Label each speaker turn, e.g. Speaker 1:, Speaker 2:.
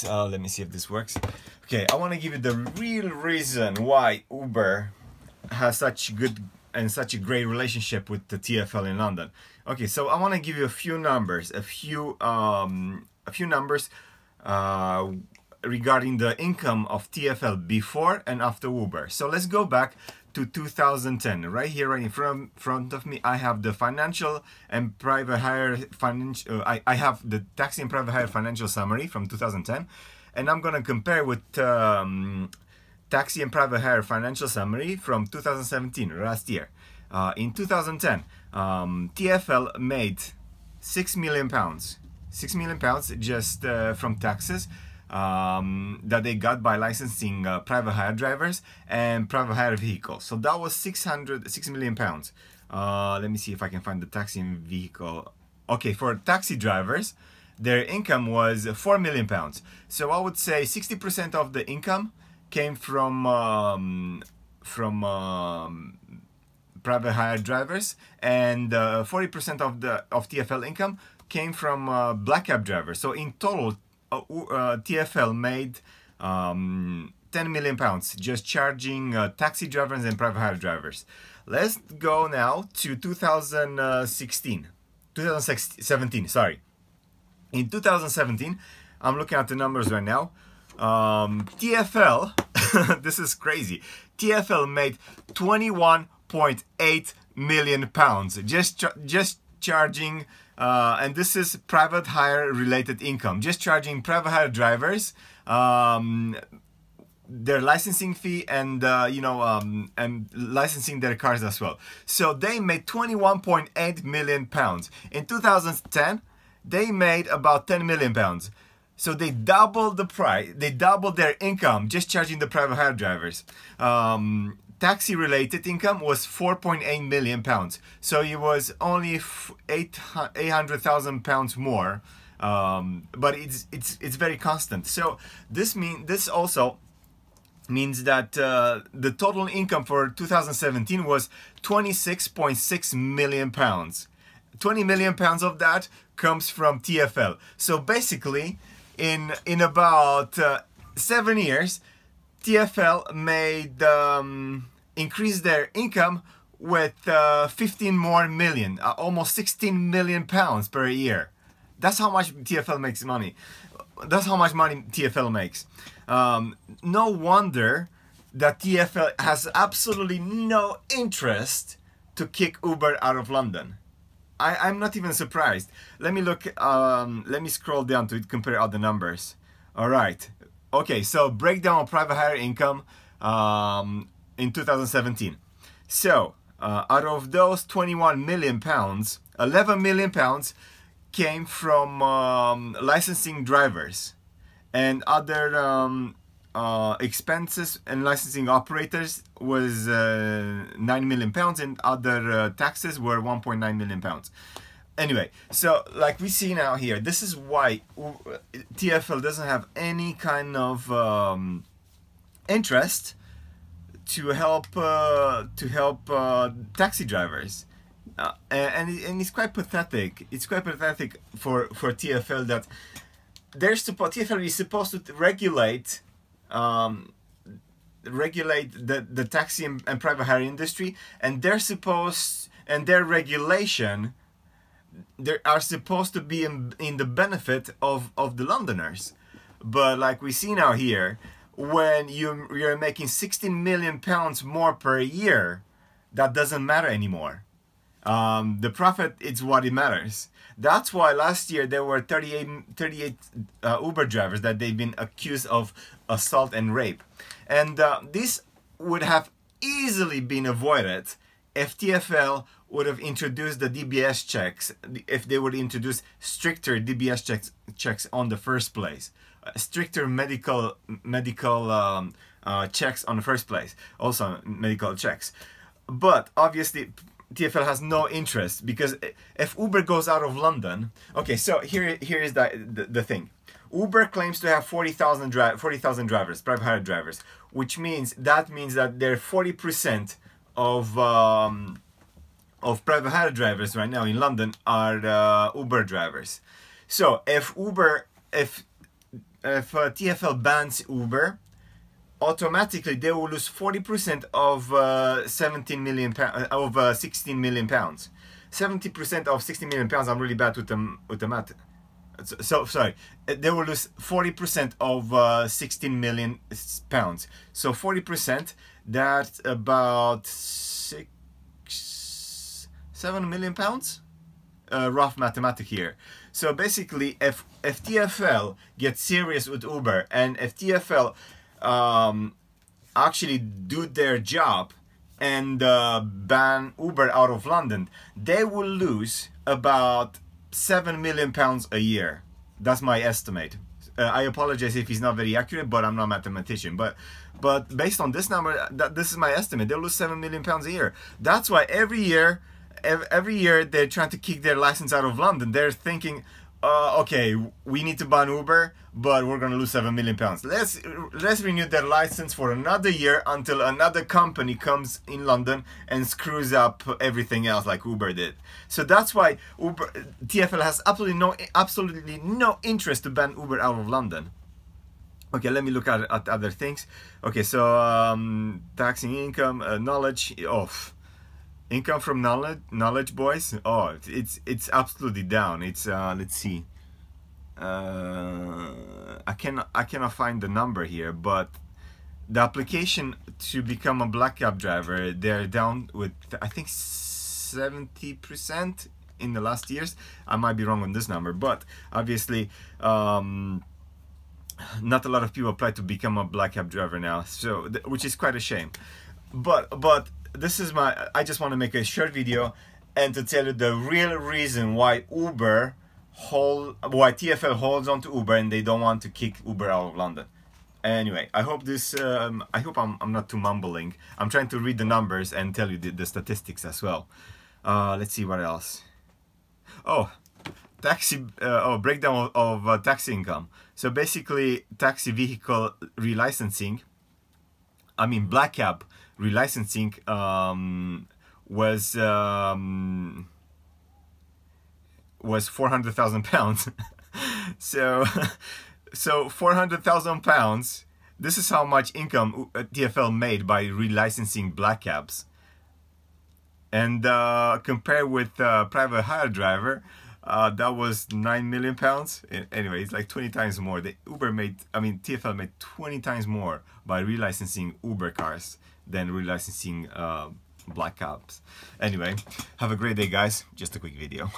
Speaker 1: Let me see if this works. Okay, I want to give you the real reason why Uber has such good and such a great relationship with the TfL in London. Okay, so I want to give you a few numbers, regarding the income of TfL before and after Uber. So let's go back to 2010. Right here, right in front of me, I have the financial and private hire financial. I have the taxi and private hire financial summary from 2010, and I'm gonna compare with taxi and private hire financial summary from 2017, last year. In 2010, TfL made £6 million. £6 million just from taxes that they got by licensing private hire drivers and private hire vehicles. So that was £6 million. Let me see if I can find the taxi and vehicle. Okay, for taxi drivers, their income was £4 million. So I would say 60% of the income came from private hire drivers, and 40% of TfL income came from black cab drivers. So in total, TfL made £10 million just charging taxi drivers and private hire drivers. Let's go now to 2017, sorry. In 2017, I'm looking at the numbers right now. TfL, this is crazy. TfL made £21.8 million just charging. And this is private hire related income, just charging private hire drivers their licensing fee and and licensing their cars as well. So they made £21.8 million. In 2010, they made about £10 million. So they doubled the price, they doubled their income just charging the private hire drivers. Taxi related income was £4.8 million, so it was only £800,000 more, but it's very constant. So this also means that the total income for 2017 was £26.6 million. £20 million of that comes from TfL. So basically, in about 7 years, TfL made increase their income with 15 more million, almost 16 million pounds per year. That's how much TfL makes money. That's how much money TfL makes. No wonder that TfL has absolutely no interest to kick Uber out of London. I'm not even surprised. Let me look. Let me scroll down to compare other numbers. All right. Okay, so breakdown of private hire income in 2017. So out of those 21 million pounds, 11 million pounds came from licensing drivers and other expenses, and licensing operators was 9 million pounds, and other taxes were 1.9 million pounds. Anyway, so like we see now here, this is why TfL doesn't have any kind of interest to help taxi drivers, and it's quite pathetic. It's quite pathetic for TfL that TfL is supposed to regulate the taxi and private hire industry, and their regulation, they are supposed to be in the benefit of the Londoners. But like we see now here, when you're making 16 million pounds more per year, that doesn't matter anymore. The profit is what it matters. That's why last year there were 38 Uber drivers that they've been accused of assault and rape. And this would have easily been avoided if TfL would have introduced the DBS checks, if they would introduce stricter DBS checks on the first place, stricter medical checks on the first place, also medical checks. But obviously TfL has no interest, because if Uber goes out of London, okay, so here is the thing. Uber claims to have 40,000 drivers, private hire drivers, which means that they're 40% of private hire drivers right now in London are Uber drivers. So if TfL bans Uber, automatically they will lose 40% of 16 million pounds. 70% of 16 million pounds. I'm really bad with the math. So sorry, they will lose 40% of 16 million pounds. So 40%, that's about 7 million pounds. Rough mathematics here. So basically, if TfL gets serious with Uber, and if TfL actually do their job and ban Uber out of London, they will lose about 7 million pounds a year. That's my estimate. I apologize if it's not very accurate, but I'm not a mathematician. But based on this number, this is my estimate. They'll lose 7 million pounds a year. That's why every year they're trying to kick their license out of London. They're thinking, okay, we need to ban Uber, but we're gonna lose 7 million pounds. Let's renew their license for another year until another company comes in London and screws up everything else like Uber did. So that's why TfL has absolutely no interest to ban Uber out of London. Okay, let me look at other things. Okay, so taxing income, knowledge. Income from knowledge, boys. Oh, it's absolutely down. It's let's see. I cannot find the number here, but the application to become a black cab driver, they're down with I think 70% in the last years. I might be wrong on this number, but obviously not a lot of people apply to become a black cab driver now, so which is quite a shame. But this is I just want to make a short video and to tell you the real reason why TfL holds on to Uber and they don't want to kick Uber out of London. Anyway, I hope this I hope I'm not too mumbling. I'm trying to read the numbers and tell you the statistics as well. Let's see what else. Oh, breakdown of taxi income. So basically, taxi vehicle relicensing, I mean black cab relicensing, was 400,000 pounds. so 400,000 pounds. This is how much income TfL made by relicensing black cabs. And compared with private hire driver, that was 9 million pounds. Anyway, it's like 20 times more. TfL made 20 times more by relicensing Uber cars than relicensing black cabs. Anyway, have a great day, guys. Just a quick video.